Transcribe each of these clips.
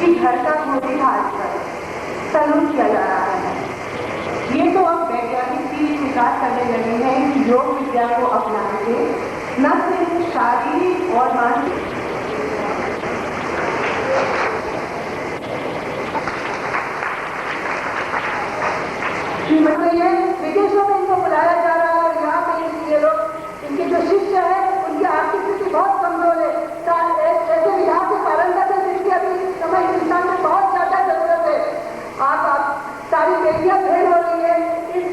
उसी घर का भोजन हाथ सलूट किया जा रहा है। ये तो अब वैज्ञानिक भी स्वीकार करने लगे हैं कि योग विद्या को अपनाने से न सिर्फ शारीरिक और मानसिक ये विदेशों में इनको बुलाया जा रहा है और यहाँ पे ये लोग इनके जो शिष्य है उनकी आर्थिक स्थिति बहुत कमजोर है। ऐसे विधान से पारंगत है जिसकी अभी समय हिंदुस्तान में बहुत ज्यादा जरूरत है। आप सारी बेटियां भेड़ हो रही है। इस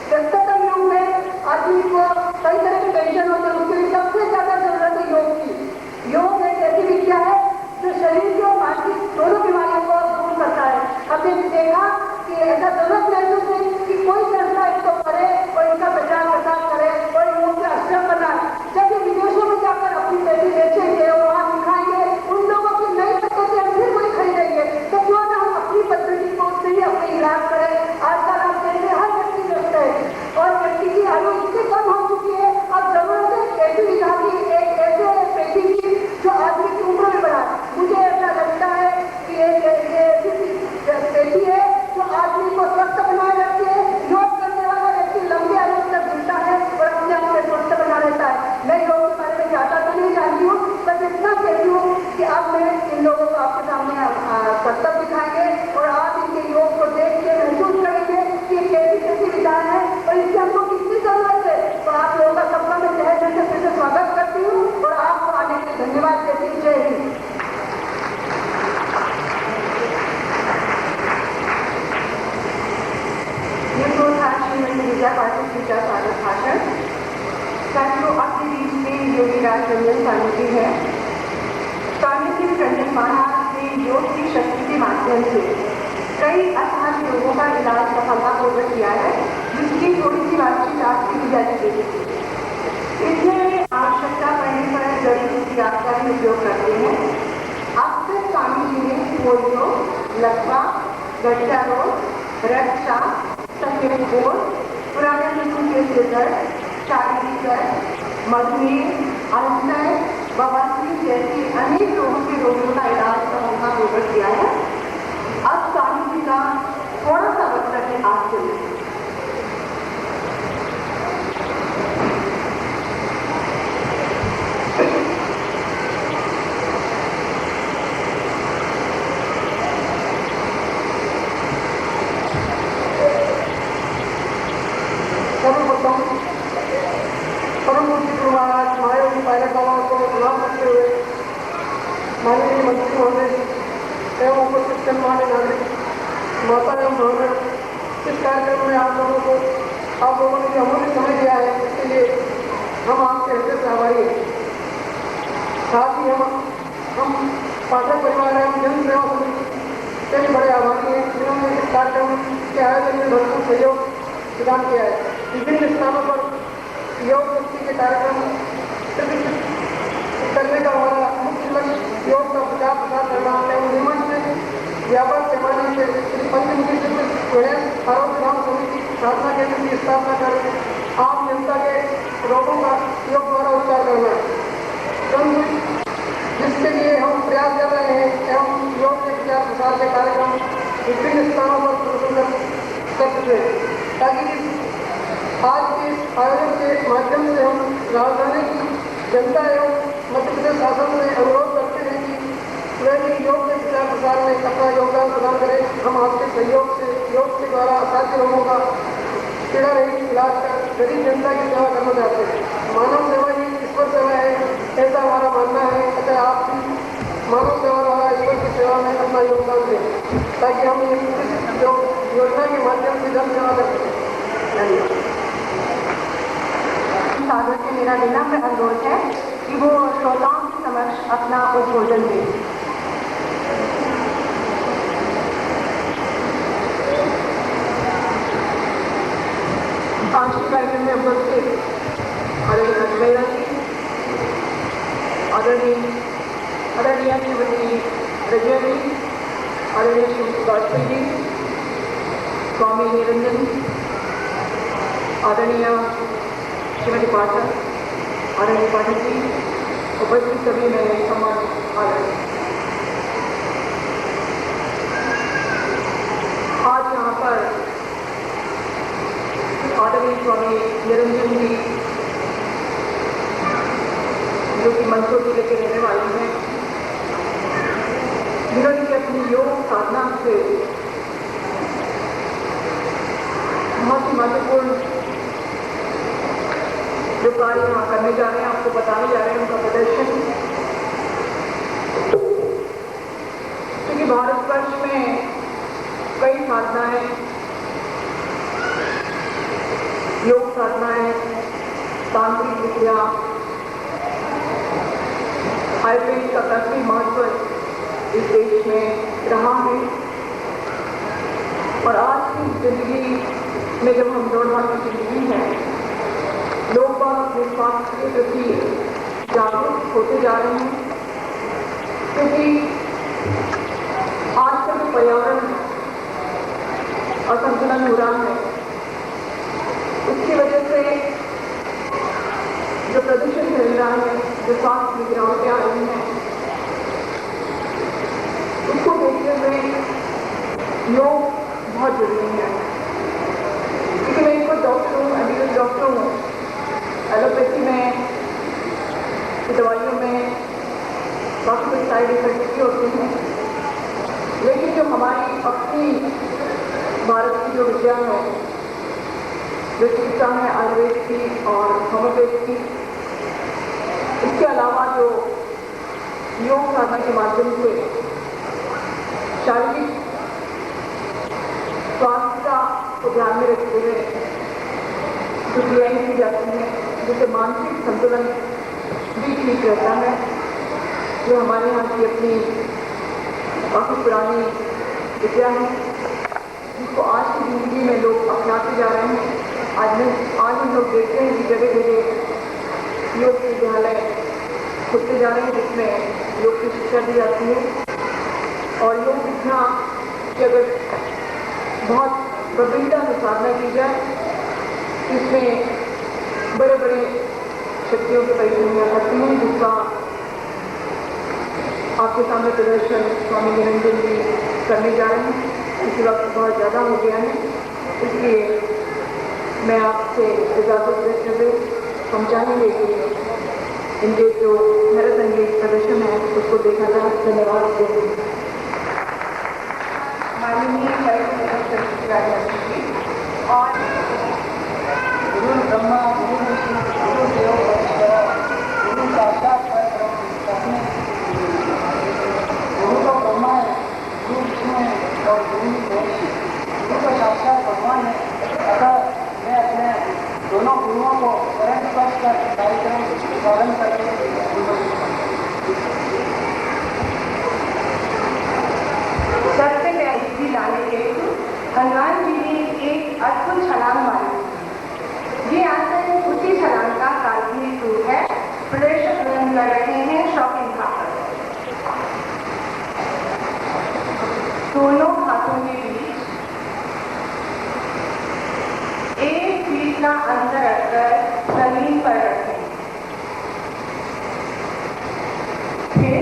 व्यस्ततम युग में आदमी को कई तरह की टेंशन होती है, उसके लिए सबसे ज्यादा जरूरत है योग की। योग एक ऐसी विद्या है जो शरीर की और मानसिक दोनों बीमारियों को दूर करता है। हमने देखा कि ऐसा जरूरत महसूस नहीं कि कोई संस्था इसको करे और इनका प्रचार प्रसार करे और योग के आश्रम बनाए। जब ये विदेशों में जाकर अपनी बेटी बेचेंगे और वहां दिखाएंगे, उन लोगों की नई पद्धति फिर कोई खरीदेंगे, तो क्यों ना हम अपनी पद्धति को उससे ही अपने इलाज करें। आजकल आप देखते हर व्यक्ति व्यस्त है और व्यक्ति की आयु इतनी कम हो चुकी है। अब जरूरत है ऐसी विधा की, एक ऐसे बेटी की जो आदमी की उम्र में बढ़ा। मुझे ऐसा लगता है कि ऐसी बेटी है जो आदमी को स्वस्थ बनाए रखती है। योग करने वाला व्यक्ति लंबे आयु तक जीता है और अपने आप को स्वस्थ बना रहता है। मैं योग के बारे में ज्यादा तो नहीं जानती हूँ, बस इतना कहती हूँ कि अब मैं इन लोगों को आपके सामने कर्तव्य दिखाएंगे और आप इनके योग को देख के महसूस करेंगे कि ये कैसी कैसी विधान है और इससे हमको कितनी जरूरत है। तो आप लोगों का सबका मैं तहे दिल से फिर से स्वागत करती हूँ और आपको आने के लिए धन्यवाद देती हूँ। जय हिंद। विद्या पाटिल का स्वागत भाषण। साथियों, आपके बीच में योगी राज रंजन स्वामी जी है। स्वामी जी रंजन महाराज ने योग की शक्ति के माध्यम से कई असाध्य रोगों का इलाज सफलतापूर्वक किया है, जिसकी थोड़ी सी बातचीत आपकी दी जाती है। इसमें आवश्यकता पड़ने पर जड़ी बूटी का भी उपयोग करते हैं। अक्सर स्वामी जी ने पोलियो, लकवा, गठिया रोग, रक्तचाप, सफेद घोर, पुराने किस्म के सिरदर्द, शारीरिक दर्द, मधुमेह, अल्सर, बवासीर जैसे अनेक रोगों के रोगियों का इलाज सफलतापूर्वक किया है। अब स्वामी जी का थोड़ा सा वक्तव्य है आपके लिए। माननीय मंत्री महोदय एवं उपस्थित सम्मानित नागरिक माता एवं बहनों, इस कार्यक्रम में आप लोगों ने जो अमूल्य समय दिया है इसके लिए हम आपके हृदय से आभारी हैं। साथ ही हम पाठक परिवार एवं जन सेवा समिति के भी बड़े आभारी हैं, जिन्होंने इस कार्यक्रम के आयोजन में भरपूर सहयोग प्रदान किया है। विभिन्न स्थानों पर योग शक्ति के कार्यक्रम करने का हमारा मुख्य लक्ष्य योग का प्रचार प्रसार करना एवं निमंच में व्यापक पैमाने से श्री पंचमुखी स्वयं आरोग्य धाम समिति साधना केंद्र की स्थापना कर आम जनता के रोगों का योग द्वारा उपचार करना, जिसके लिए हम प्रयास कर रहे हैं एवं योग के प्रचार प्रसार के कार्यक्रम विभिन्न स्थानों पर प्रदर्शन कर चुके हैं, ताकि आज के आयोजन के माध्यम से हम राजधानी की जनता एवं मध्य प्रदेश शासन से अनुरोध करते हैं कि वह भी योग के प्रचार प्रसार में अपना योगदान प्रदान करें। हम आपके सहयोग से योग के द्वारा असाध्य रोगों का पीड़ा रहित इलाज कर गरीब जनता की सेवा करना चाहते हैं। मानव सेवा ही ईश्वर सेवा है, ऐसा हमारा मानना है। अतः आप भी मानव सेवा द्वारा ईश्वर की सेवा में अपना योगदान दें, ताकि हम इस योजना के माध्यम से जन सेवा कर सकें। धन्यवाद। सागर से मेरा विनम्र अनुरोध है कि वो श्रोताओं के समक्ष अपना उद्बोधन दें। आज के कार्यक्रम में उपस्थित आदरणीय श्रीमती रजय जी, आदरणीय श्री वाजपेयी जी, स्वामी निरंजन, आदरणीय श्रीमती पाठक, आदरणीय पाठक जी, उपस्थित सभी मेरे सम्मानित आदरणीय स्वामी निरंजन जी, जो कि मंदसौर जिले के रहने वाले हैं, जिन्होंने कि अपनी योग साधना से बहुत ही महत्वपूर्ण जो कार्य यहाँ करने जा रहे हैं, आपको बताने जा रहे हैं उनका प्रदर्शन। क्योंकि भारतवर्ष में कई साधनाएं, योग साधनाएं, तांत्रिक विद्या, आयुर्वेद का काफी महत्व इस देश में रहा है। और आज की जिंदगी में जब हम दौड़-भाग की जिंदगी है, लोग बाग अपने स्वास्थ्य के प्रति जागरूक होते जा रहे हैं, क्योंकि आजकल जो पर्यावरण असंतुलन हो रहा है, उसकी वजह से जो प्रदूषण फैल रहा है, जो स्वास्थ्य की गिरावटें आ रही हैं, उसको देखते हुए योग बहुत जरूरी है। क्योंकि मैं एक डॉक्टर हूँ, एमबीबीएस डॉक्टर हूँ। एलोपैथी में, दवाइयों में काफी कुछ साइड इफेक्ट भी होते हैं, लेकिन जो हमारी अपनी भारत की जो विद्या है, जो चिकित्सा है आयुर्वेद की और होम्योपैथ की, इसके अलावा जो योग साधना के माध्यम से शारीरिक स्वास्थ्य को ध्यान में रखते हुए जो क्रियाएं की जाती हैं, जिससे मानसिक संतुलन भी ठीक रहता है, जो हमारे यहाँ की अपनी काफी पुरानी विद्या है, जिसको आज की जिंदगी में लोग अपनाते जा रहे हैं। आज हम लोग देखते हैं कि जगह जगह योग विद्यालय खुलते जा रहे हैं, जिसमें योग की शिक्षा दी जाती है। और योग विद्या की अगर बहुत गंभीरता से साधना की जाए, इसमें बड़े बड़े शक्तियों की परेशानियां करती हैं, जिसका आपके सामने प्रदर्शन स्वामी निरंजन जी करने जा रहे हैं। इसी वक्त बहुत ज़्यादा हो गया है, इसलिए मैं आपसे इजाज़त देते हुए हम चाहेंगे कि इनके जो भरत संगीत प्रदर्शन है उसको देखा जाए। धन्यवाद। माननीय और गुरु ब्रह्मा गुरु विष्णु गुरु देव गुरु साक्षात गुरु तो ब्रह्मा है, गुरु विष्णु है और गुरु देव गुरु का साक्षात भगवान है। अगर मैं अपने दोनों गुरुओं को स्वयं स्पर्श कर कार्यक्रम पालन करके सबसे पहले लाने के हनुमान जी ने एक अद्भुत छलांग मारी। ये आसन उसी छलांग का काल्पनिक रूप है। प्रदर्शक कर रहे हैं शौकीन खाकर। दोनों हाथों के बीच 1 फीट का अंतर रखकर जमीन पर रखें। फिर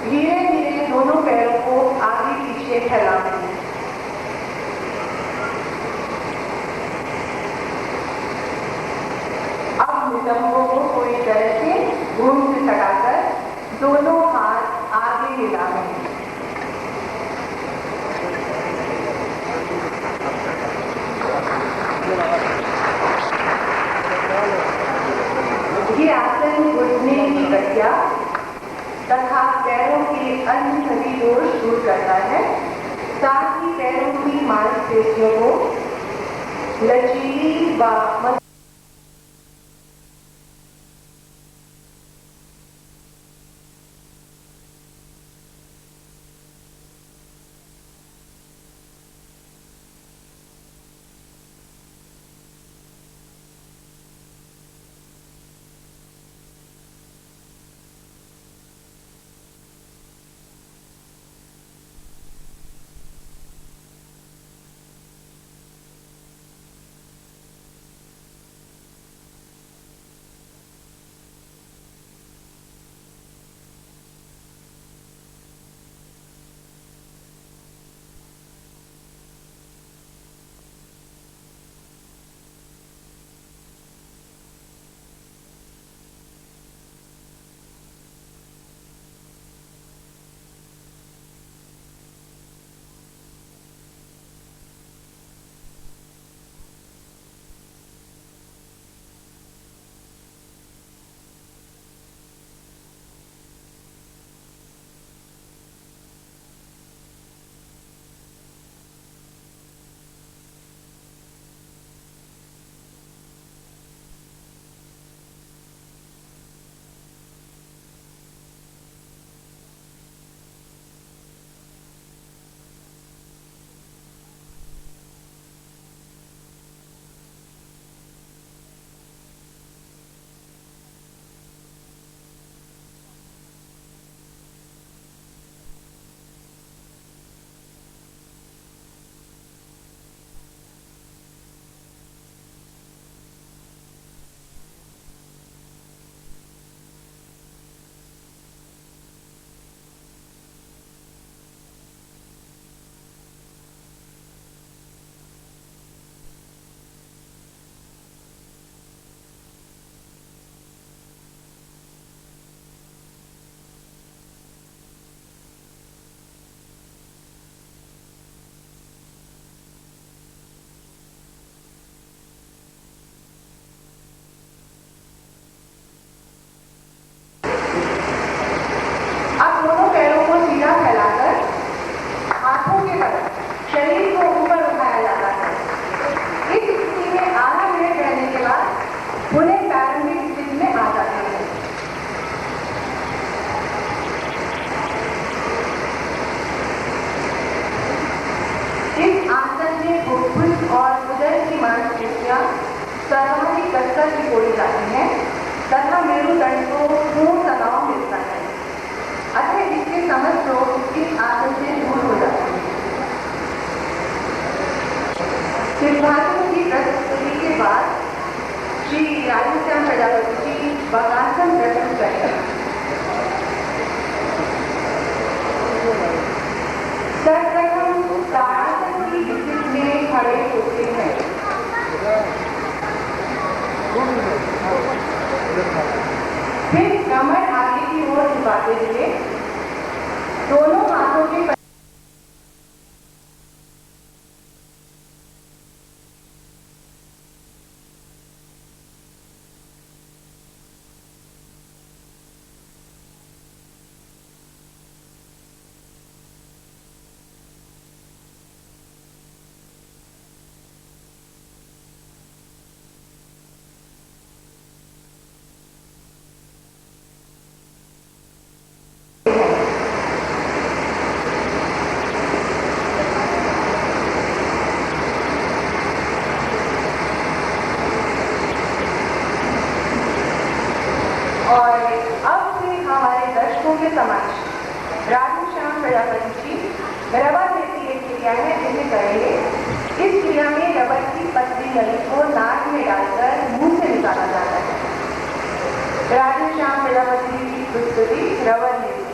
धीरे धीरे दोनों पैरों को आगे पीछे फैलाएं। अब नितंबों को पूरी तरह से घूम से सटाकर दोनों हाथ आगे हिलाएं। ये आसन घुटने की गठिया तथा पैरों के अन्य सभी दोष दूर करता है। साथ ही पैरों की मांसपेशियों को लचीली व पूर्ण तनाव मिलता है, अतः इसके समस्त रोग इस आसन से दूर हो जाते हैं। सिद्धार्थों की प्रस्तुति के बाद श्री राधेश्याम प्रजापति जी बकासन प्रस्तुत करेंगे। सर्वप्रथम ताड़ासन की स्थिति में खड़े होते हैं। फिर कमर आगे की ओर झुकाते हुए दोनों हाथों के समक्ष राधेश्याम प्रजापति जी रबर जैसी एक क्रिया है जिसे करेंगे। इस क्रिया में रबर की पतली नली को नाक में डालकर मुंह से निकाला जाता है। राधेश्याम प्रजापति की प्रस्तुति रबर लेती।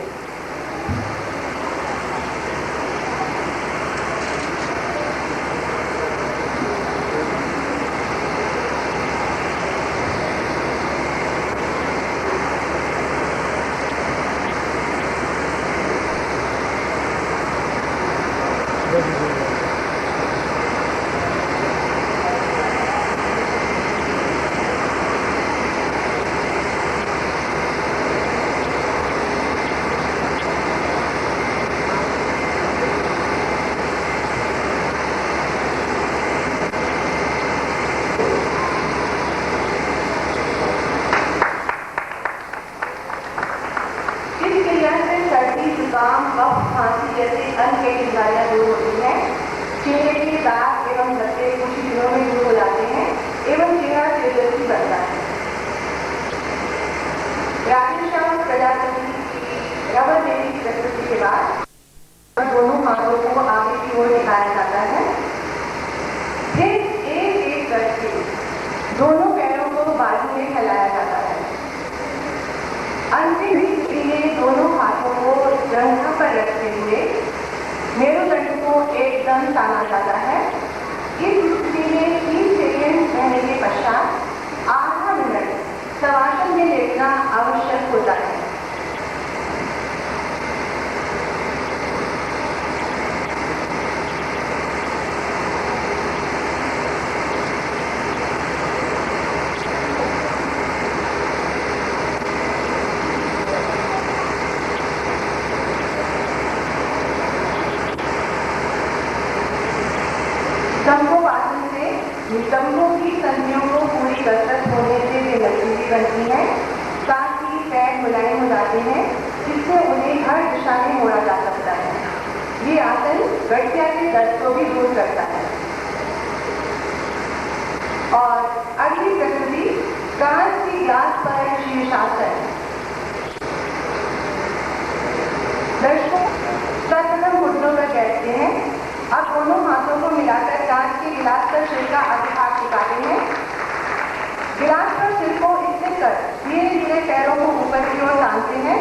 खांसी जैसे अन्य कई बीमारियां दूर होती हैं। चेहरे के दाग एवं लत्ते कुछ ही दिनों में दूर हो जाते हैं एवं चेहरा तेजस्वी बनता है। राधेश्याम प्रजापति की रबर देवी प्रस्तुति के बाद दोनों हाथों को आगे की ओर निकाला जाता है। फिर एक एक करके दोनों पैरों को बाजू में फैलाया जाता है। अंतिम स्थिति में दोनों हाथों को जंघा पर रखते हुए मेरुदंड को एकदम ताना जाता है। इस स्थिति में 30 सेकेंड रहने के पश्चात आधा मिनट शवासन में लेटना आवश्यक होता है। संभोगासन से नितंबों की संधियों को पूरी कसरत होने से वे लचीली बनती हैं, साथ ही पैर मुलायम हो जाते हैं, जिससे उन्हें हर दिशा में मोड़ा जा सकता है। ये आसन गठिया के दर्द को भी दूर करता है। और अगली प्रकृति कांच की ग्लास पर शीर्षासन। दर्शकों सर्वप्रथम घुटनों पर बैठते हैं। अब दोनों हाथों को मिलाकर कांच के गिलास पर सिर का आगे भाग टिकाते हैं। गिलास पर सिर को स्थिर कर धीरे धीरे पैरों को ऊपर की ओर तानते हैं।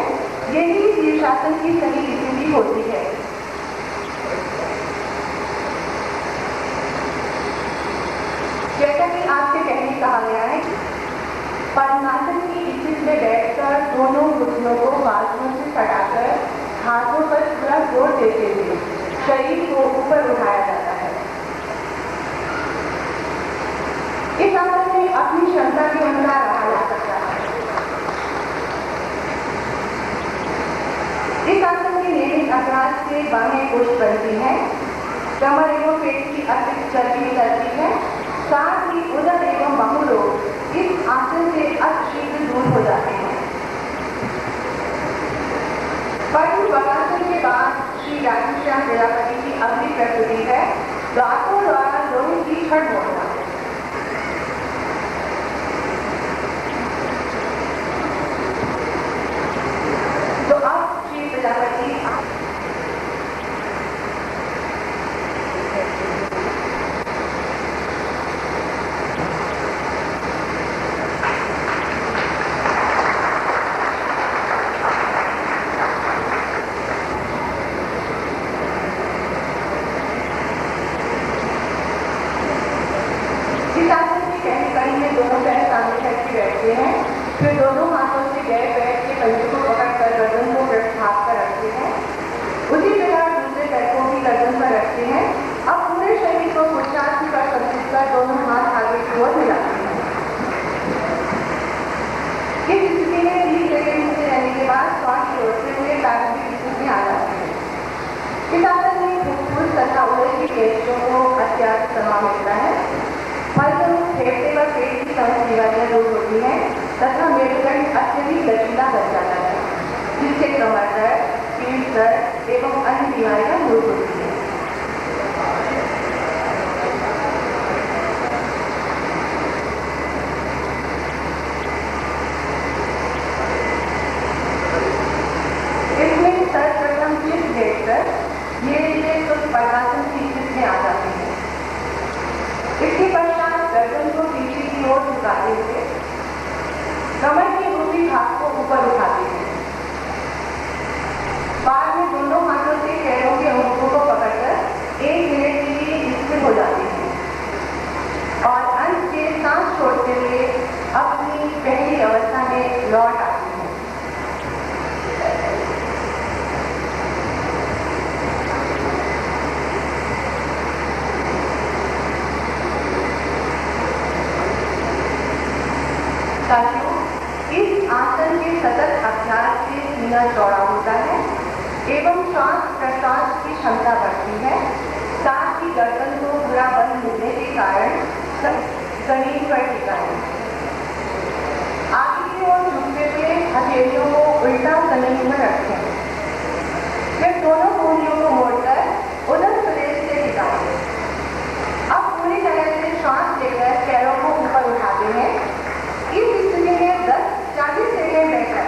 यही शीर्षासन की सही स्थिति होती है। जैसा कि आपसे पहले कहा गया है, पद्मासन की स्थिति में बैठकर दोनों घुटनों को बाजुओं से सटाकर हाथों पर पूरा जोर देते हुए शरीर को ऊपर उठाया जाता है। इस आसन में अपनी क्षमता के अनुसार रहा जा सकता है। इस आसन के नियमित अभ्यास से बाहें पुष्ट बनती हैं, कमर एवं पेट की अतिरिक्त चर्बी निकलती है, साथ ही उदर एवं बाहुलोग इस आसन से अतिशीघ्र दूर हो जाते हैं। पद्म बकासन के बाद श्री राधेश्याम प्रजापति की अगली प्रस्तुति है दांतों द्वारा लोहे की छड़ मोड़ना। बैठते हैं। फिर दोनों हाथों से गैर बैठ के पंजे को पकड़कर गर्दन को पृष्ठभाग पर रखते हैं। उसी तरह दूसरे पैर को भी गर्दन पर रखते हैं। अब पूरे शरीर को पुरुषार्थी पर संतुलित कर दोनों हाथ आगे की ओर मिलाते हैं। इस स्थिति में 20 सेकंड से रहने के बाद श्वास छोड़ते हुए प्रारंभिक स्थिति में आ जाते हैं। इस आसन में फुफ्फुस तथा उदर की पेशियों को अत्यधिक तनाव मिलता है। फलस्वरूप फेफड़े व पेट की समस्त बीमारियां दूर होती हैं तथा मेरुदंड अत्यधिक लचीला बन जाता है, जिससे कमर दर्द, पीठ दर्द एवं अन्य बीमारियां दूर होती हैं। इसमें सर्वप्रथम चित बैठकर धीरे कुछ पद्मासन की स्थिति में आ जाते हैं। इसके पश्चात गर्दन को पीछे की ओर झुकाते हुए कमर के ऊपरी भाग को ऊपर उठाते हैं। बाद में दोनों हाथों से पैरों के अंगों को पकड़कर 1 मिनट के लिए स्थिर हो जाते हैं और अंत से सांस छोड़ते हुए अपनी पहली अवस्था में लौट आते हैं। साथियों, इस आसन के सतत अभ्यास से सीना चौड़ा होता है एवं श्वास प्रश्वास की क्षमता बढ़ती है। साथ ही गर्दन को पूरा बल मिलने के कारण जमीन पर टिका है। आगे की ओर झुकते हुए हथेलियों को उल्टा जमीन में रखें। फिर दोनों कोहनियों को मोड़कर उदर प्रदेश से टिकाएं। अब पूरी तरह से श्वास लेकर पैरों को ऊपर उठाते हैं। इस स्थिति में 10-40 सेकंड रहकर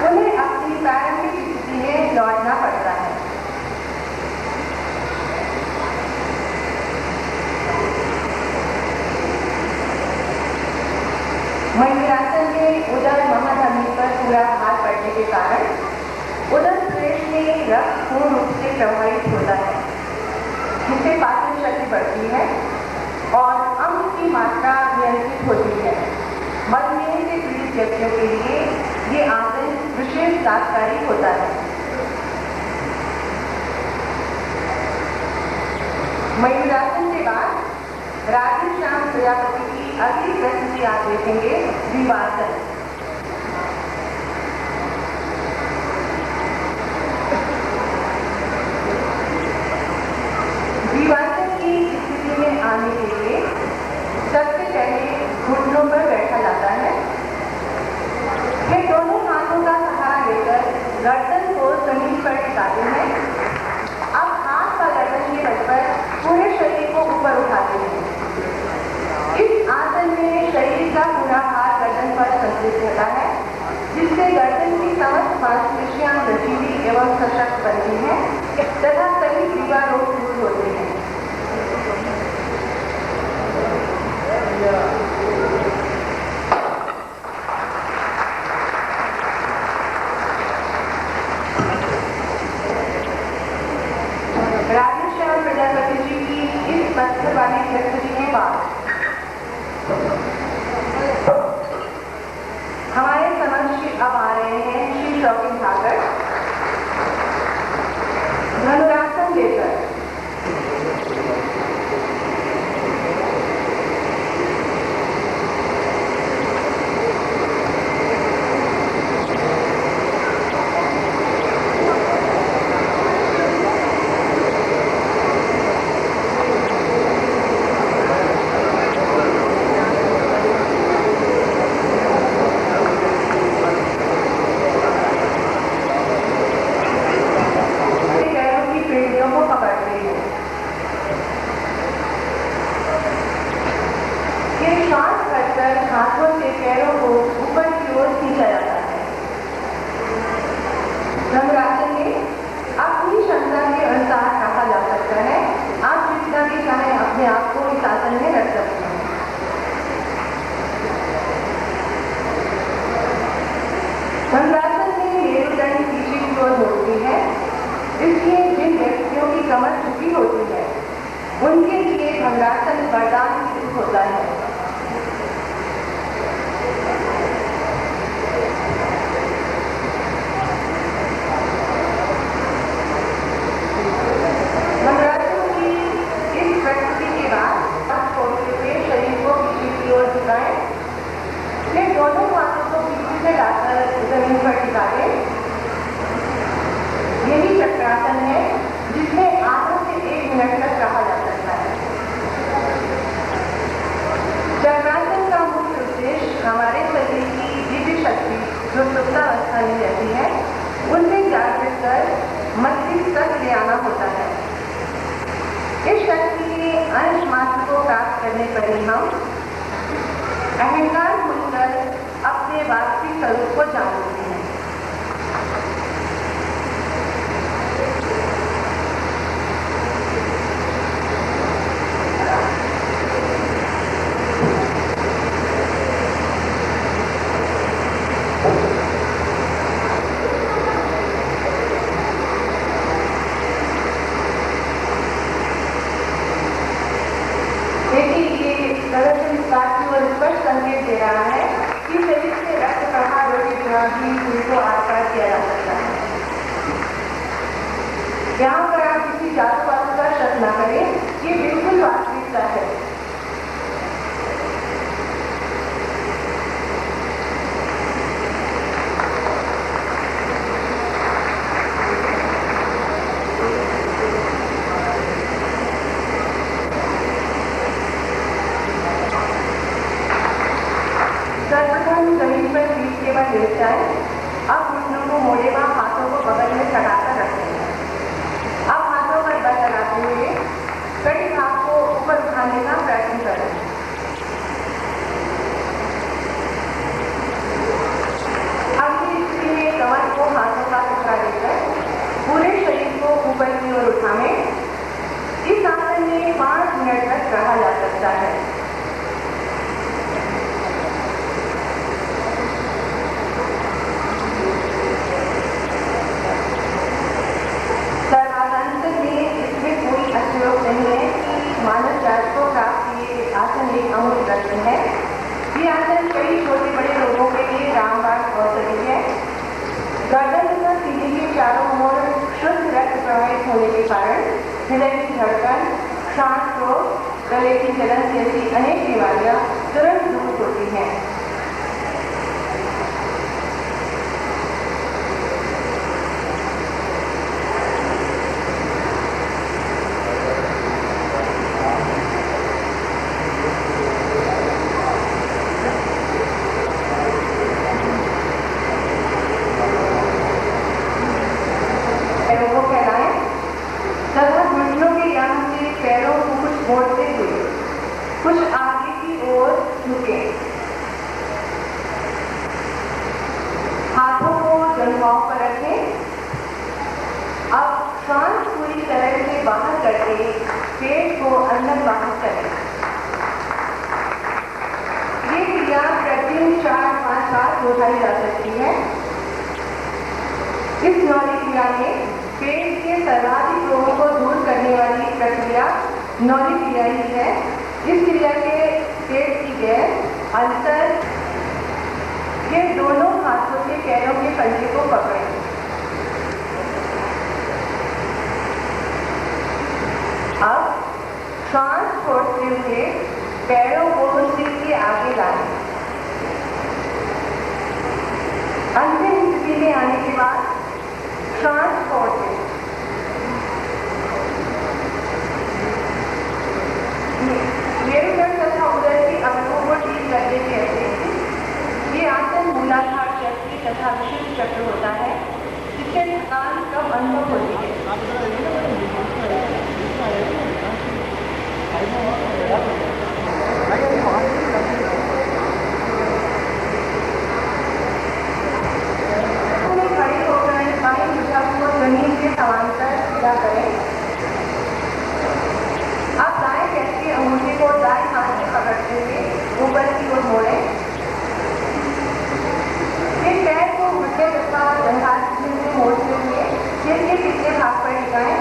उन्हें अपनी प्रारंभिक स्थिति में लौटना पड़ता है। मयूरासन में उदर महाधमनी पर पूरा भार पड़ने के कारण उदर प्रदेश में रक्त पूर्ण रूप से प्रभावित होता है, जिससे पाचन शक्ति बढ़ती है और अम्ल की मात्रा नियंत्रित होती है। मधुमेह से पीड़ित व्यक्तियों के लिए ये आसन विशेष लाभकारी होता है। मयूरासन के बाद राधे श्याम प्रजापति की अगली प्रस्तुति आप देखेंगे, द्विवासन। द्विवासन की स्थिति में आने के लिए सबसे पहले घुटनों पर बैठा जाता है। फिर दोनों हाथों का सहारा लेकर गर्दन को जमीन पर टिकाते हैं। अब हाथ का गर्दन के बल पर पूरे शरीर को ऊपर उठाते हैं। इस आसन में शरीर का पूरा भार गर्दन पर संतुलित रहता है, जिससे गर्दन की समस्त मांसपेशियां लचीली एवं सशक्त बनती हैं तथा सभी ग्रीवा रोग दूर होते हैं। राधे श्याम प्रजापति जी की इस पत्थर वाली प्रस्तुति के बाद हमारे समक्ष अब आ रहे हैं श्री शौकिन ठाकर धनुरासन लेकर। हाथों से पैरों को ऊपर की ओर खींचा जाता है। धनुरासन में अपनी क्षमता के अनुसार रखा जा सकता है। आप जितना भी चाहें अपने आप को इस आसन में रख सकते हैं। धनुरासन में मेरुदंड पीछे की ओर होती है, इसलिए जिन व्यक्तियों की कमर झुकी होती है उनके लिए धनुरासन वरदान सिद्ध होता है। मिनट तक रहा जा सकता है। चक्रासन का मुख्य उद्देश्य हमारे शरीर की दिव्य शक्ति जो सुप्तावस्था में रहती है उनसे जागृत कर मस्तिष्क तक ले आना होता है। इस शक्ति के अंश मात्र को प्राप्त करने पर ही हम अहंकार भूलकर अपने वास्तविक स्वरूप को जान लेते हैं। संकेत दे रहा है कि शरीर से रक्त प्रवाह रोके बिना भी उनको आकार किया जा सकता है। यहाँ पर आप किसी जादू वादू का शक न करें, ये बिल्कुल वास्तविकता है। लेट जाए। अब घुटनों को मोड़े व हाथों को बगल में सटाकर रखते हैं। अब हाथों पर बल लगाते हुए कड़ी भाग को ऊपर उठाने का प्रयत्न करें। अगली स्थिति में कमर को हाथों का टुकड़ा देकर पूरे शरीर को ऊपर की ओर उठाएं। इस आसन में 5 मिनट तक रहा जा सकता है। नहीं है कि मानव जात को प्राप्त ये आसन एक अमूल्य रत्न है। ये आसन कई छोटे बड़े लोगों के लिए रामबाण औषधि है। गर्दन तथा सीने के चारों ओर शुद्ध रक्त प्रवाहित होने के कारण हृदय की धड़कन, श्वास रोग, गले की जलन जैसी अनेक बीमारियां तुरंत दूर होती हैं। मोड़ते हुए कुछ आगे की ओर झुके, हाथों को जंघाओं पर रखें। अब श्वास पूरी तरह से बाहर करके पेट को अंदर बाहर करें। ये क्रिया प्रतिदिन 4-5 बार दोहराई जा सकती है। इस नौली क्रिया में पेट के सर्वाधिक रोगों को दूर करने वाली प्रक्रिया नौली क्रिया ही है। इस क्रिया के पेट की गैस अल्सर ये दोनों हाथों के पैरों के पंजे को पकड़ें। अब श्वास छोड़ते हुए पैरों को सिर के आगे लाएं। अंतिम स्थिति में आने के बाद श्वास छोड़ दें। मेरुदंड तथा उदर की अंगों को ठीक करने के अतिरिक्त ये आसन मूलाधार चक्र तथा विशुद्ध चक्र होता है, जिससे थकान कम अनुभव होती है। खड़े होकर बाएं भुजा को जमीन के समांतर सीधा करें। आप दाएं पैर की अंगूठे को दाएं हाथ से पकड़ते हुए ऊपर की ओर मोड़ें। फिर पैर को घुटने तथा जंघाल में मोड़ते हुए सिर के पिछले भाग पर टिकाएं।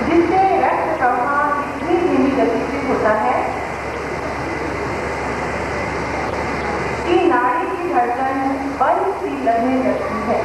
जिससे रक्त प्रवाह इतनी धीमी गति से होता है कि नाड़ी की धड़कन बल सी लगने लगती है।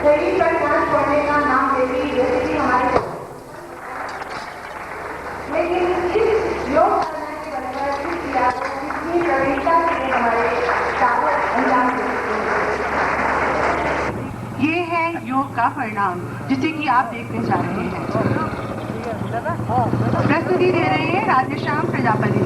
शरीर पर सांस छोड़ने का नाम देती जैसे कि हमारे, लेकिन इस योग साधना के बराबर इस क्रिया को कितनी प्रवीणता से हमारे साधक अंजाम देते हैं। ये है योग का परिणाम जिसे कि आप देखने जा रहे हैं। प्रस्तुति दे रहे हैं राधेश्याम प्रजापति।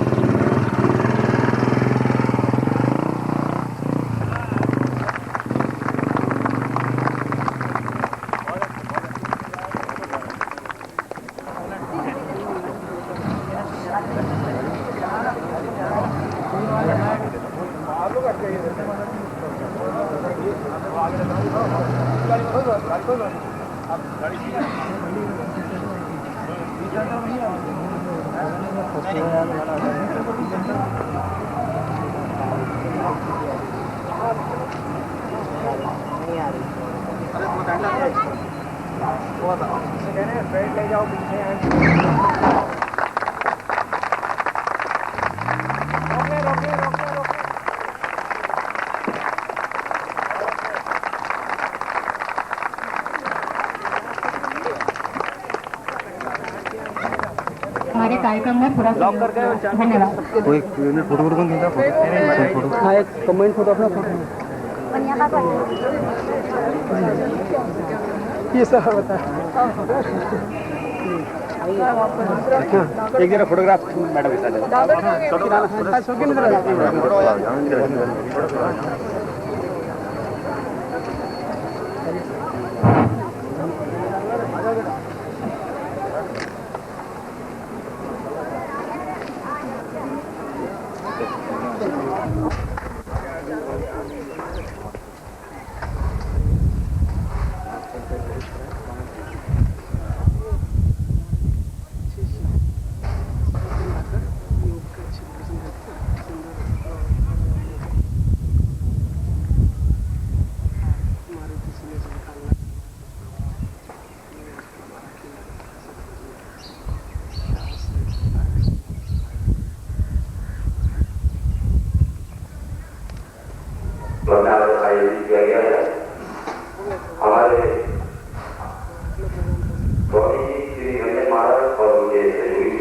ले जाओ पीछे हमारे कार्यक्रम में पूरा धन्यवाद। कोई फोटो कौन देता फोटो? हाँ, एक कमेंट फोटो अपना फोटो ये सब बता। एक जरा फोटोग्राफ मैडम के आयोजित किया गया है। हमारे स्वामी जी श्री रंजन महाराज और उनके सहयोगी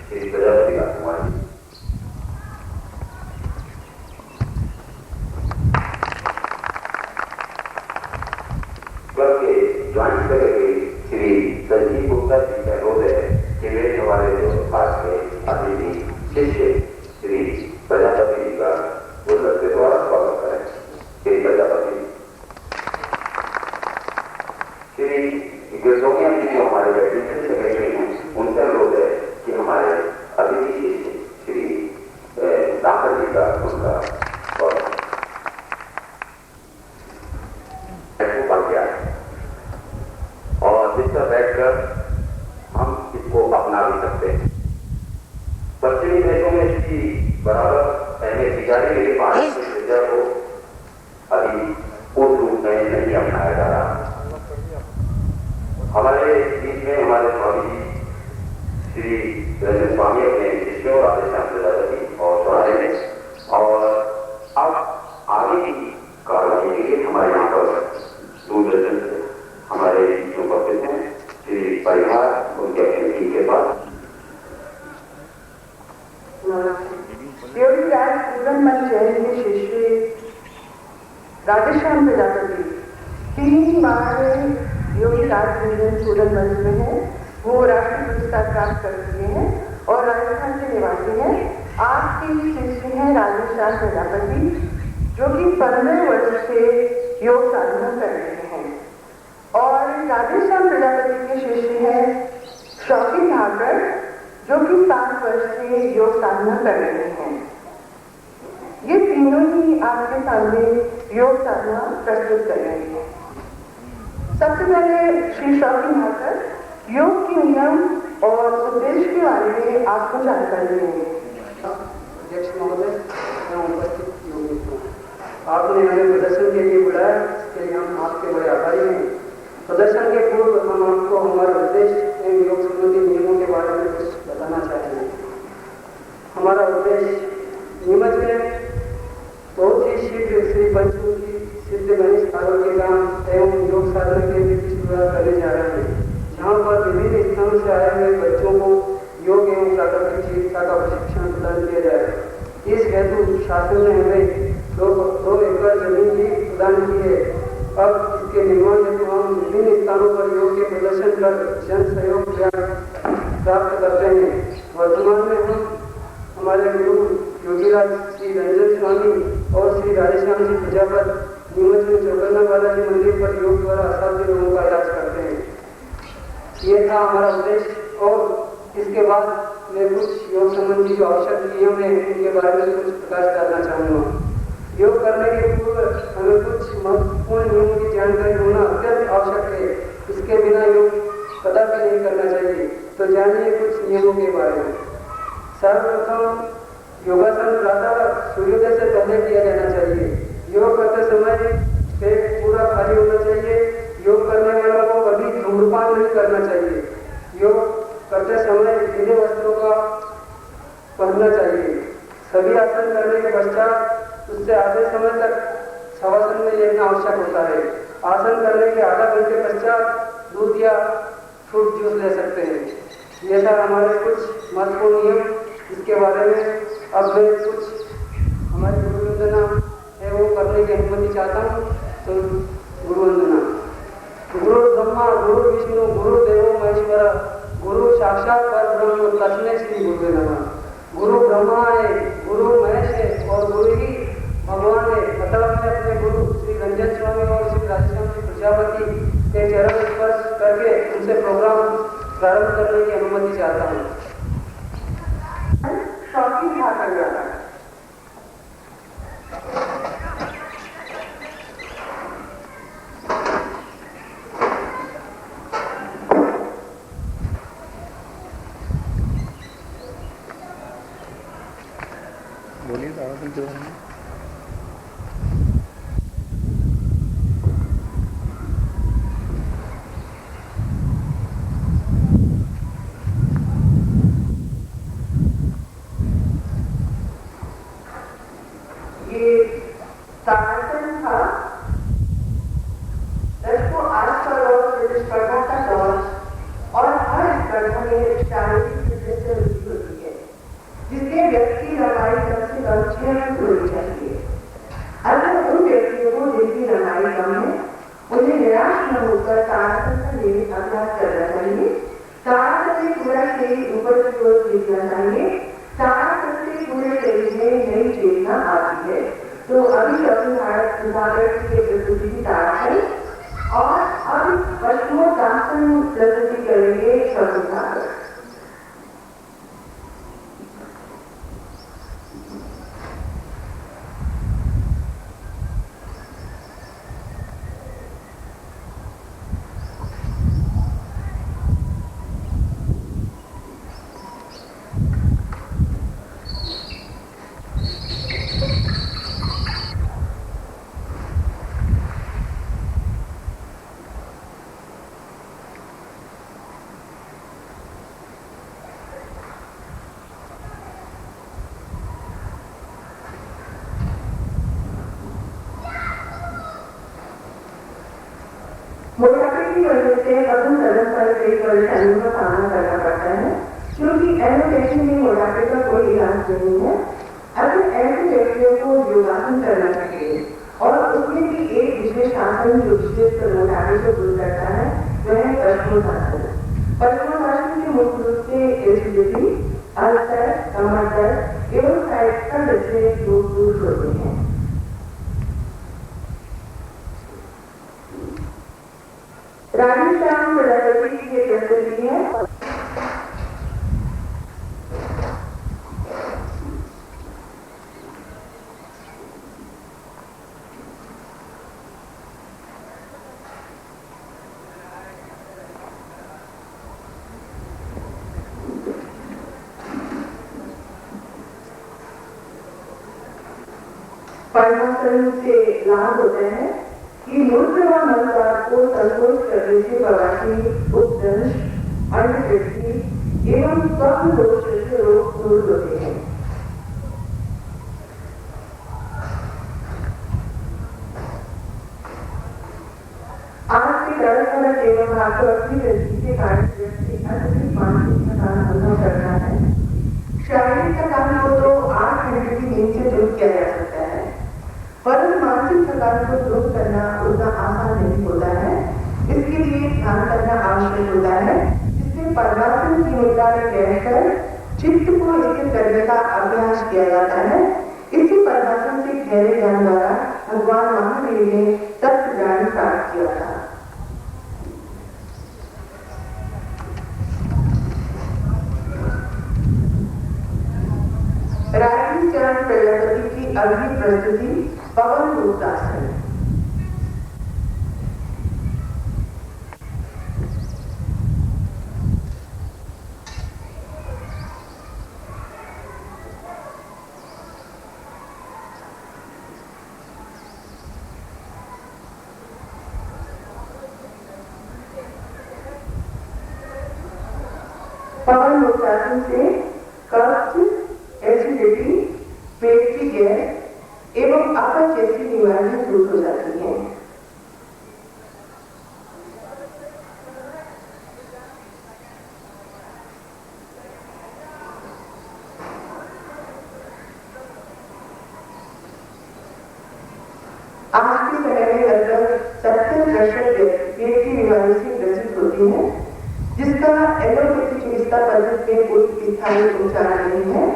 श्री प्रजापति राजकुमार जी, क्लब के ज्वाइंट सेक्रेटरी श्री संजीव गुप्ता जी का अनुरोध है कि वे हमारे जो पास में अतिथि शिष्य श्री प्रजापति जी का गुरुदेव के द्वारा स्वागत करें। श्री प्रजापति श्री गिरजोगिया जी जो हमारे एडिशनल सेक्रेटरी हैं, उनसे अनुरोध है कि हमारे अतिथि शिष्य श्री दाखर जी का उनका स्वागत और जिस पर बैठकर स्वामी श्री रजत स्वामी अपने शिष्यों राधेश्याम प्रजापति और सुना रहे थे। और अब आगे की कार्रवाई के लिए हमारे यहाँ पर दूरदर्शन से हमारे जो उपस्थित हैं श्री परिवार उनके अतिथि के पास योगीराज पूरन मंच जैन के शिष्य राधेश्याम प्रजापति 3 बार योगीराज पूरन मंच में है। वो राष्ट्रीय पुरस्कार प्राप्त कर चुके हैं और राजस्थान के निवासी हैं। आपके शिष्य हैं राधेश्याम प्रजापति, जो कि 15 वर्ष से योग साधना कर रहे हैं। और राधेश्याम प्रजापति के शिष्य हैं शौकी ठाकर, जो कि 7 वर्ष से योग साधना कर रहे हैं। ये तीनों ही आपके सामने योग साधना प्रस्तुत कर रहे हैं। सबसे पहले श्री शौकी ठाकर योग के नियम और उद्देश्य के बारे में आपको जानकारी देंगे। अध्यक्ष महोदय एवं उपस्थित योगी, आपने हमें प्रदर्शन के लिए बुलाया, इसके लिए हम आपके बड़े आभारी हैं। प्रदर्शन के पूर्व हम आपको हमारा उद्देश्य एवं योग संबंधी नियमों के बारे में कुछ बताना चाहेंगे। हमारा उद्देश्य नीमच में बहुत ही शीघ्र श्री पंचमुखी सिद्ध गणेश आरोग्यधाम एवं योग साधना केंद्र की शुरुआत करने जा रहे हैं, जहाँ पर विभिन्न स्थानों से आए हुए बच्चों को योग एवं प्राकृतिक चिकित्सा का प्रशिक्षण प्रदान किया जाए। इस हेतु शासन ने हमें 2 एकड़ जमीन भी प्रदान की है। अब इसके निर्माण हेतु हम विभिन्न स्थानों पर योग के प्रदर्शन कर जन सहयोग प्राप्त करते हैं। वर्तमान में हम हमारे गुरु योगीराज श्री रंजन स्वामी और श्री राधेश्याम जी प्रजापति नीमच में चौकन्ना बालाजी मंदिर पर योग द्वारा असाध्य रोगों का इलाज करते हैं। ये था हमारा उद्देश्य। और इसके बाद मैं कुछ योग संबंधी जो आवश्यक नियम है उनके बारे में कुछ प्रकाश डालना चाहूँगा। योग करने के पूर्व हमें कुछ महत्वपूर्ण नियमों की जानकारी होना अत्यंत आवश्यक है। इसके बिना योग कदापि नहीं करना चाहिए। तो जानिए कुछ नियमों के बारे में। सर्वप्रथम योगासन प्रातः सूर्योदय से पहले किया जाना चाहिए। योग करते समय पेट पूरा खाली होना चाहिए। योग करने वालों को कभी धूम्रपान नहीं करना चाहिए। योग करते समय गीले वस्त्रों का पहनना चाहिए। सभी आसन करने के पश्चात उससे आधे समय तक शवासन में लेना आवश्यक होता है। आसन करने के आधा घंटे पश्चात दूध या फ्रूट जूस ले सकते हैं। ये था हमारे कुछ महत्वपूर्ण नियम। इसके बारे में अब मैं कुछ हमारी गुरु वंदना है वो करने की अनुमति चाहता हूँ। तो गुरु वंदना। गुरु ब्रह्मा गुरु विष्णु गुरु देवो महेश्वर गुरु साक्षात परब्रह्म तस्मै श्री गुरुवे नमः। गुरु ब्रह्मा है, गुरु महेश है और गुरु ही भगवान है। अतः मैं अपने गुरु श्री रंजन स्वामी और श्री राधेश्याम जी प्रजापति के चरण स्पर्श करके उनसे प्रोग्राम प्रारंभ करने की अनुमति चाहता हूँ। शौकी ठाकर बोलिए आवाज जो है। तारासन था 10 को 8 का दौर प्रतिस्पर्धा का दौर और हर स्पर्धा में शारीरिक फिटनेस से रुचि होती है, जिसके व्यक्ति लंबाई कम से कम 6 फुट होनी चाहिए। अगर उन व्यक्तियों को जिनकी लंबाई कम है उन्हें निराश न होकर तारासन का नियमित अभ्यास करना चाहिए। तारासन से पूरा शरीर ऊपर की ओर खींचना चाहिए। तारासन से पूरे शरीर में नई चेतना आती है। तो अभी भारत के प्रस्तुति की तारा है और अब पश्चिमोत्तासन प्रस्तुति करेंगे शौकी। मोटापे की वजह से वजन कदम पर कई परेशानियों का सामना करना पड़ता है, क्योंकि एलोपैथी में मोटापे का कोई इलाज नहीं है। अगर ऐसे व्यक्तियों को योगासन करना चाहिए और उसमें भी एक विशेष आसन जो विशेष मोटापे को दूर करता है वह है पद्मासन। पद्मासन के मुख्य रूप से एसिडिटी, अल्सर, कमर दर्द एवं साइटिका जैसे रोग दूर होते हैं। राधेश्याम प्रजापति की प्रस्तुति है। पद्मासन से लाभ होते हैं कि मूत्र व मलद्वार को संकोच करने से प्रवासी उपदंश, अंडवृद्धि एवं स्वप्न दोष जैसे रोग दूर होते हैं। आज के तरह एवं भागवती वृद्धि के कारण व्यक्ति अत्यधिक मानसिक थकान अनुभव करता है। शारीरिक थकान को तो 8 घंटे की नींद से दूर किया जा सकता है, परंतु मानसिक थकान को दूर करना उतना आसान नहीं होता है। इसके लिए ध्यान करना आवश्यक होता है, जिससे पद्मासन की मुद्रा में बैठकर चित्त को स्थिर करने का अभ्यास किया जाता है। इसी पद्मासन से गहरे ज्ञान द्वारा भगवान महावीर ने तत्व ज्ञान प्राप्त किया था। राधेश्याम प्रजापति की अगली प्रस्तुति पवन मुक्तासन। पवन मुक्तासन से कब्ज, एसिडिटी, पेट की गैस एवं अपच जैसी बीमारियां दूर हो जाती हैं। आज के समय में लगभग 70% पेट की बीमारी से ग्रसित होती है, जिसका एलोपैथी चिकित्सा पद्धति में कोई स्थायी उपचार नहीं है,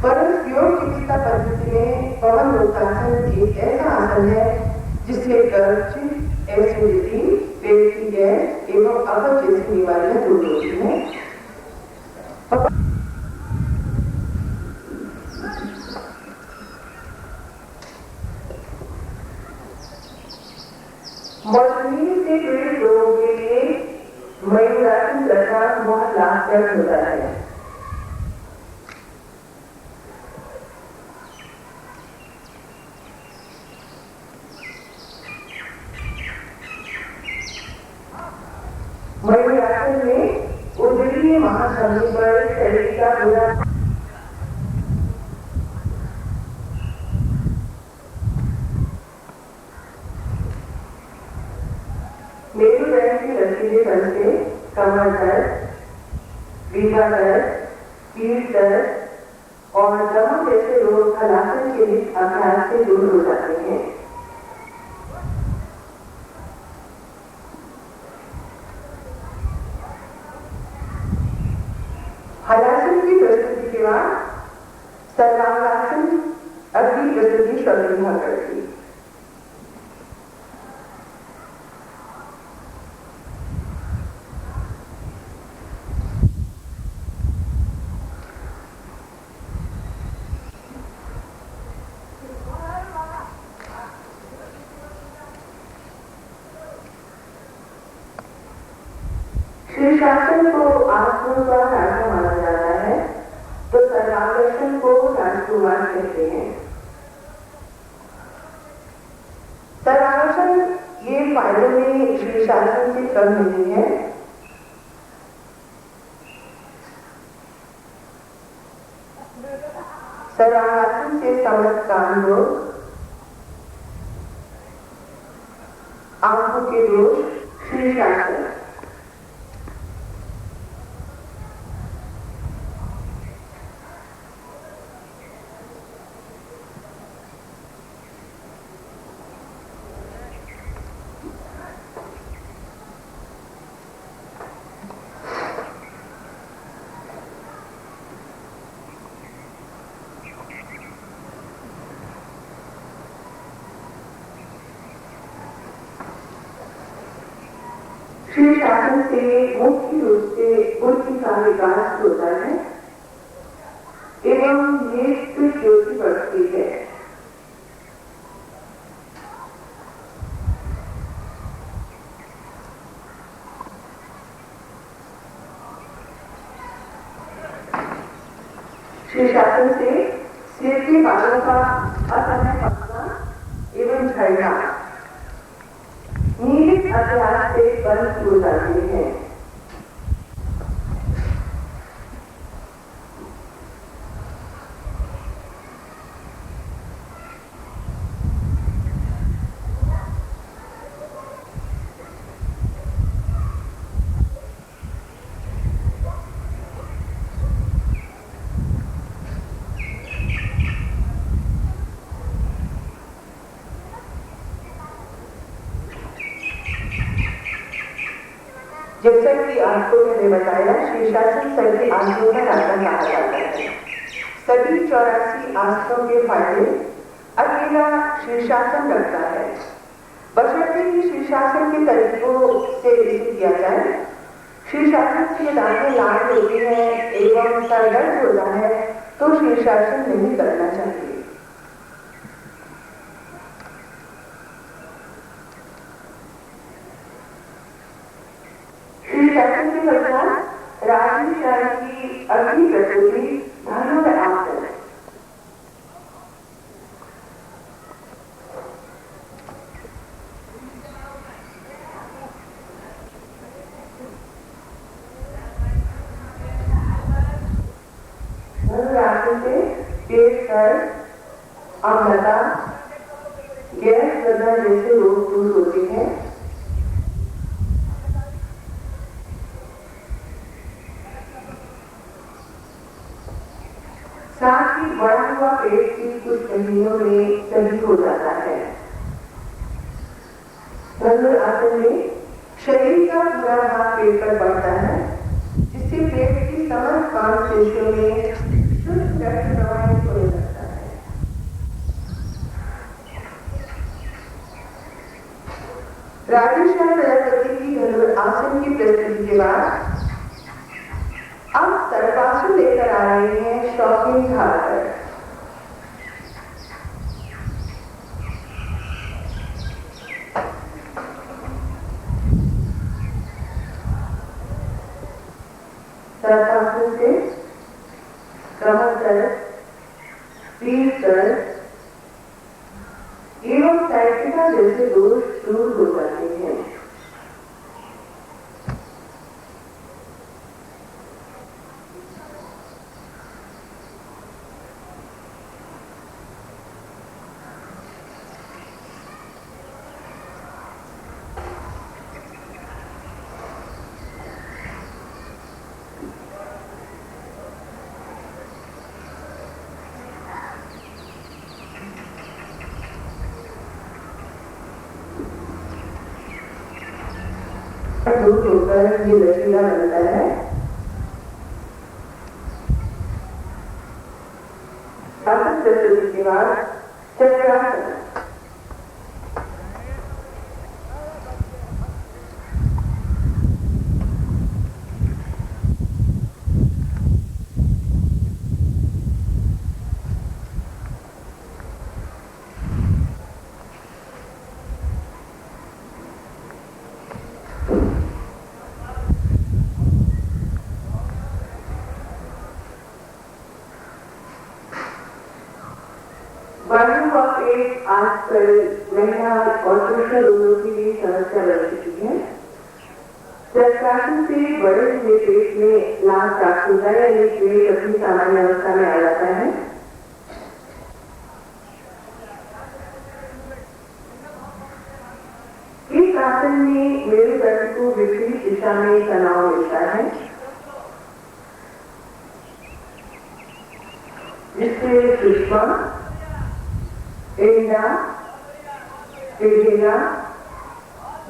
परंतु योग चिकित्सा पद्धति में पवन मुक्तासन एक ऐसा आसन है जिससे कब्ज, एसिडिटी, पेट की गैस एवं अपच जैसी बीमारियां दूर होती हैं। मधुमेह से पीड़ित लोगों के लिए मयूरासन करना बहुत लाभदायक होता है। मयूरासन में उदरीय महाधमनी पर शरीर का पूरा मेरुदंड के लचीले बल से कमर दर्द, रीढ़ा दर्द, पीठ दर्द और दमा जैसे रोग हलासन के लिए अभ्यास से दूर हो जाते हैं। हलासन की प्रस्तुति के बाद सर्वांगासन अगली प्रस्तुति श्रद्धा करती। शीर्षासन को आसनों का राजा माना जाता है, तो सर्वांगासन को राजकुमार कहते हैं। सर्वांगासन ये फायदों में शीर्षासन से कम नहीं है। सर्वांगासन से समस्त कान रोग, आंखों के दोष, शीर्षासन। शीर्षासन से मुख्य रूप से बुद्धि का विकास होता है एवं नेत्र ज्योति बढ़ती है। शीर्षासन से सिर के बालों का असमय पकना एवं झड़ना नियमित अभ्यास से बंद हो जाते हैं। जैसा कि आपको मैंने बताया, शीर्षासन सभी आसनों का राजा कहा जाता है। सभी 84 आसनों के फायदे अकेला शीर्षासन रखता है। बशर्ते कि शीर्षासन के तरीकों से इसे किया जाए। शीर्षासन से दाएं लाल होती है एवं सर दर्द होता है तो शीर्षासन नहीं करना चाहिए। शीर्षासन के पश्चात राजनीशासन की अग्नि प्रस्तुति धनुरासन। धनुरासन से पेट दर्द, अम्लता, गैस वगैरह जैसे रोग दूर होते हैं। साथ ही बढ़ा हुआ पेट भी कुछ महीनों में सही हो जाता है। धनुरासन में शरीर का पूरा भाग पेट पर बढ़ता है जिससे पेट की समस्त मांसपेशियों में शुद्ध रक्त प्रवाहित होने लगता है। राजेश्वर प्रजापति की धनुरासन की प्रस्तुति के बाद अब सर्पासन लेकर आ रहे हैं शौकीन खाकर। सर्पासन से कमर दर्द, पीठ दर्द एवं साइटिका जैसे दोष दूर हो जाते हैं। दूर होकर ये लचीला बनता है। आसन प्रस्तुति के बाद चक्रासन। वायु का पेट आजकल महिला और पुरुष दोनों के लिए समस्या बन चुकी है। चक्रासन से बड़े हुए पेट में लाभ प्राप्त होता है, यानी पेट अपनी सामान्य अवस्था में आ जाता है। इस आसन में मेरे दर्द को दिशा में तनाव मिलता है, जिससे सुषमा, इंडा, पेटेगा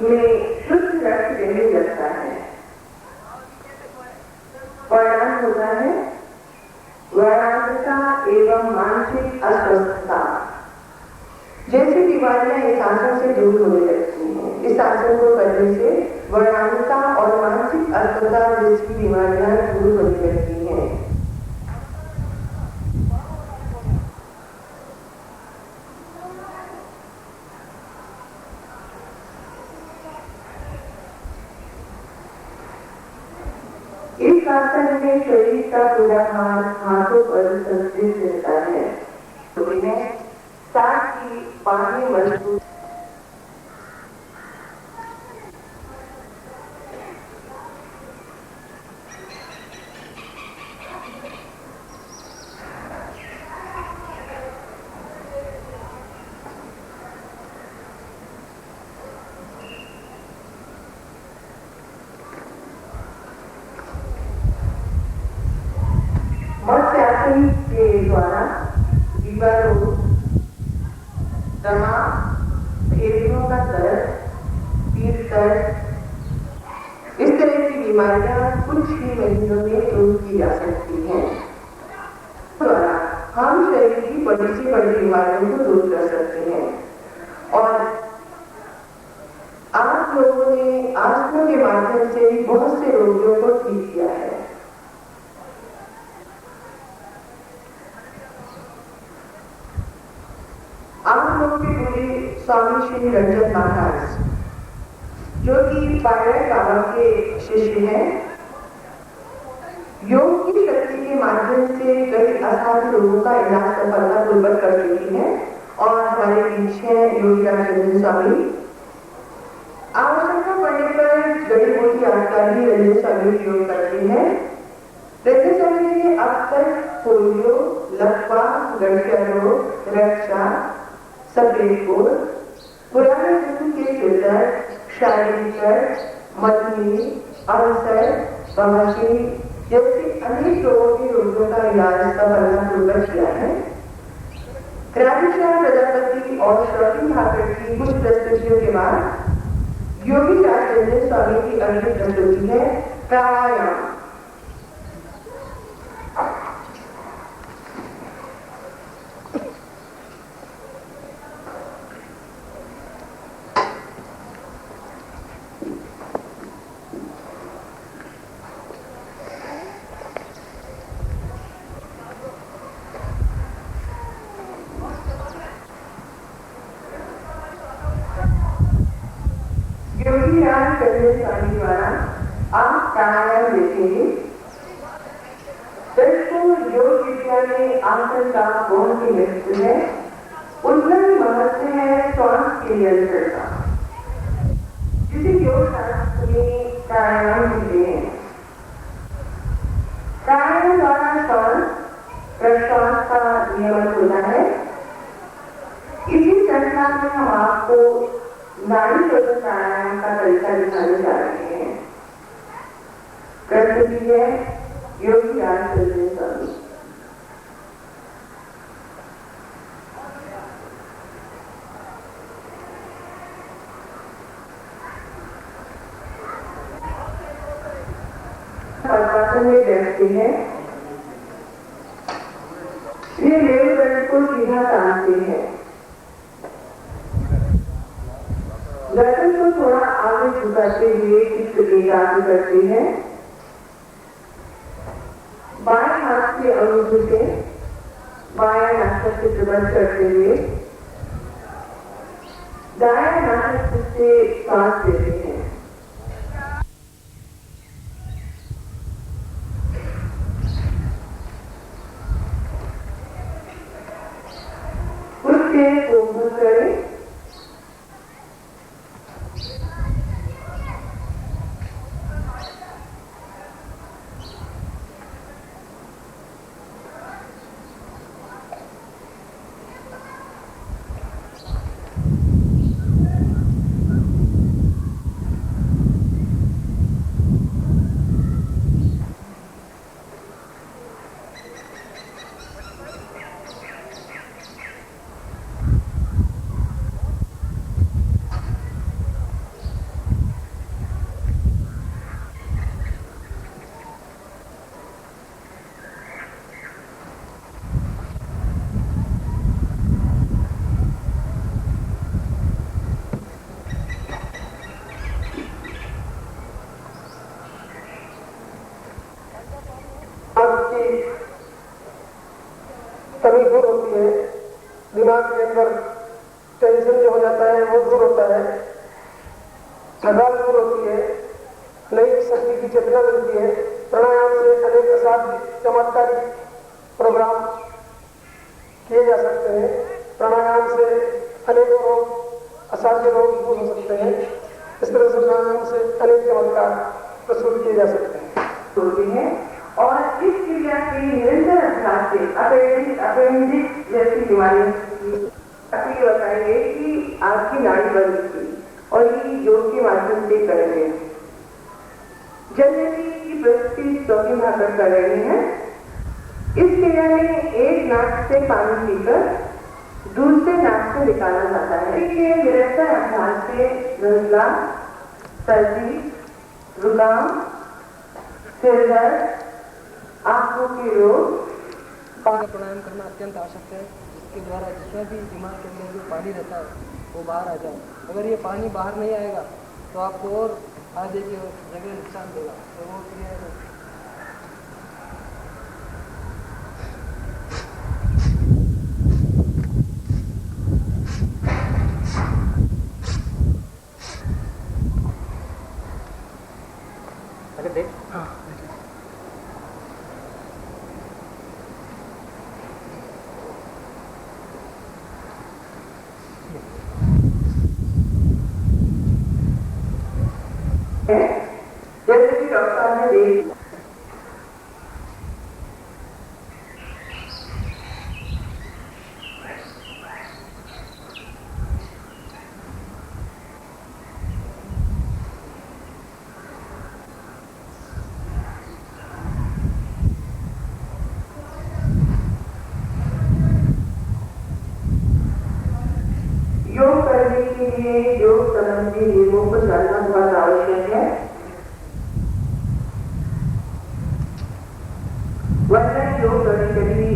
में शुद्ध रक्त देने लगता है। परिणाम होता है वैराग्यता एवं मानसिक अस्वस्थता। जैसे बीमारियां इस आसन से दूर होने लगती हैं। इस आसन को करने से वैराग्यता और मानसिक अस्वस्थता जैसी बीमारियां दूर होने लगती हैं। इस आसन में शरीर का पूरा भार हाथों पर संस्कृत रहता है, साथ ही पानी मजबूत। मत्स्यासन के द्वारा दीवारों, दमा, फेफड़ों का दर्द, पीठ दर्द, इस तरह की बीमारियां कुछ ही महीनों में दूर की जा सकती हैं। द्वारा हम शरीर की बड़ी से बड़ी बीमारियों को दूर कर सकते हैं। और आप लोगों ने आसनों के माध्यम से बहुत से रोगियों को ठीक किया है। आप लोगों के गुरु स्वामी श्री रंजन महाराज, जो कि पायलट बाबा के शिष्य हैं, योग की शक्ति के माध्यम से कई असाध्य रोगों का इलाज सफलतापूर्वक कर चुकी हैं। और हमारे बीच है योगीराज रंजन स्वामी। आवश्यकता पड़ने पर जड़ी बूटी आजकल भी रंजन स्वामी योग करते हैं। रंजन स्वामी ने अब तक पोलियो, लकवा, गठिया रोग, रक्षा, सफेद कोर, पुराने जिस्म के सिरदर्द, शारीरिक दर्द, मधुमेह, अल्सर, बवासीर जैसे अनेक रोगों के रोगियों का इलाज सफलतापूर्वक किया है। राधेश्याम प्रजापति और शौकी ठाकर की कुछ प्रस्तुतियों के बाद योगीराज रंजन स्वामी की अगली प्रस्तुति है प्राणायाम। योगीराज रंजन स्वामी द्वारा आप प्राणायाम देखेंगे। दर्शकों, योग विद्या में आसन का बहुत ही महत्व है। उतना ही महत्व है श्वास के नियंत्रण का, जिसे योग शास्त्र में प्राणायाम कहते हैं। प्राणायाम द्वारा श्वास प्रश्वास का नियमन होता है। इसी श्रृंखला में हम आपको नाड़ी शोधन प्राणायाम का तरीका दिखाने जा रहे हैं। प्रस्तुति है योगीराज रंजन स्वामी। पद्मासन में बैठते हैं। ये मेरुदंड को सीधा तानते हैं। गर्दन को थोड़ा आगे झुकाते हुए इस एकाग्र करते हैं। बाएं हाथ से अंगूठे से बायां नासिक से बंद करते हुए दायां नासिक से सांस लेते हैं। उससे कोमल करें। दिमाग के अंदर टेंशन जो हो जाता है वो दूर होता है, थकान दूर होती है, नई शक्ति की चेतना मिलती है। प्राणायाम से अनेक असाध्य चमत्कारी प्रोग्राम किए जा सकते हैं। प्राणायाम से अनेकों रोग, असाध्य रोग दूर हो सकते हैं। इस तरह से प्राणायाम से अनेक चमत्कार प्रस्तुत किए जा सकते हैं। होती है और इस क्रिया के निरंतर अभ्यास से अपेंडिक्स जैसी बीमारियों की आप ये बताएंगे कि आपकी नाड़ी बंद थी और ये योग के माध्यम से करेंगे। जनरली की प्रस्तुति चौथी भाग कर रहे हैं। इस क्रिया में एक नाक से पानी पीकर दूसरे नाक से निकाला जाता है। इसके निरंतर अभ्यास से नजला, सर्दी, जुकाम, सिर दर्द, आंखों के रोग प्राणायाम करना अत्यंत आवश्यक है, जिसके द्वारा जिसमें भी दिमाग के अंदर जो पानी रहता है वो बाहर आ जाए। अगर ये पानी बाहर नहीं आएगा तो आपको और आगे की जगह नुकसान देगा। तो वो क्रिया देख जैसे कि डॉक्टर साहब ने देख योग करने के लिए योग संबंधी नियमों को जानना बहुत आवश्यक है, वरना योग कभी कभी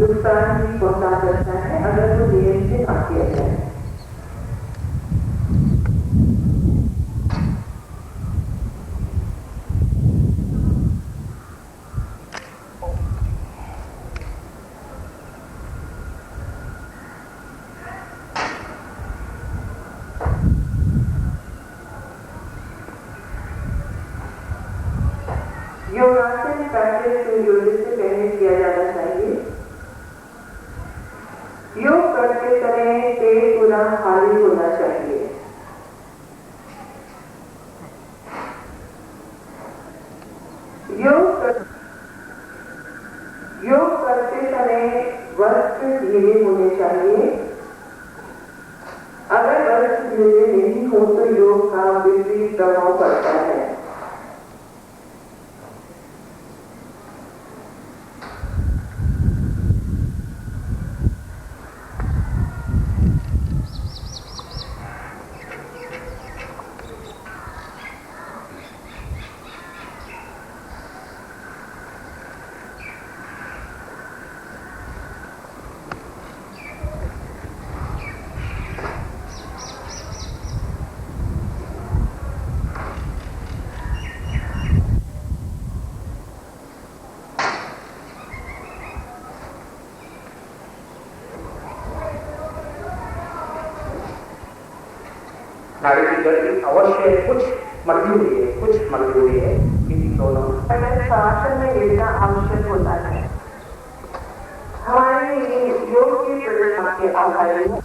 नुकसान भी पहुंचा सकता है अगर वो नियम से ना किया जाए। योगासन प्रैक्टिस सूर्योदय से पहले किया जाना चाहिए। योग करते समय पेट पूरा खाली होना चाहिए। योग करते समय वस्त्र ढीले होने चाहिए। अगर वस्त्र ढीले नहीं हो तो योग का विपरीत प्रभाव पड़ता है। नाड़ी की जड़ अवश्य कुछ मर्जी हुई है इन दोनों शासन में गिरना आवश्यक होता है। हमारे योग की प्रेरणा के आधार में